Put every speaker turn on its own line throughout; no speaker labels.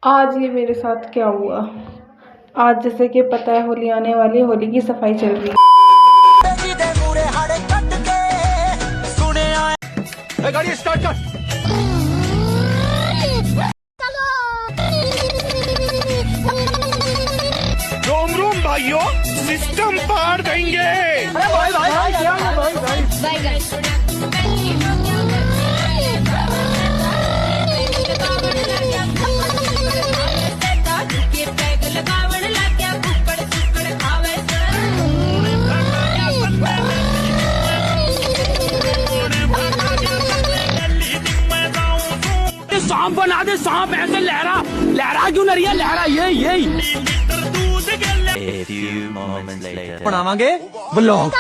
आज ये मेरे साथ क्या हुआ। आज जैसे कि पता है होली आने वाली है, होली की सफाई चल रही है।
गाड़ी स्टार्ट कर। रोम रोम भाइयों, सिस्टम पार देंगे। अरे भाई भाई भाई क्या भाई भाई सांप बना दे, सांप ऐसे लहरा लहरा क्यों नहीं है, लहरा यही बनावांगे ब्लॉग।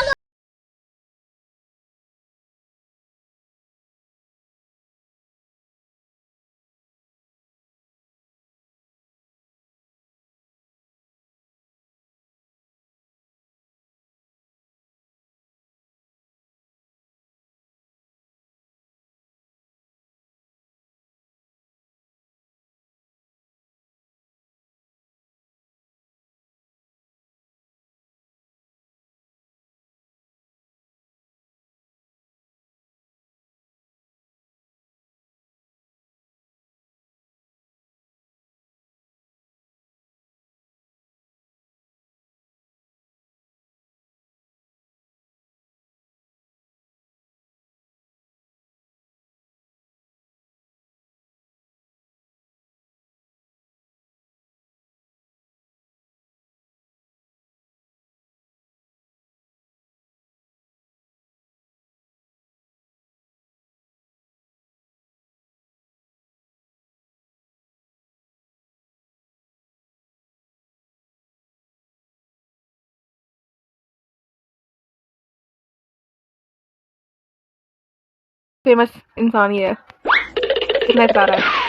फेमस इंसान ये है, कितना प्यारा है।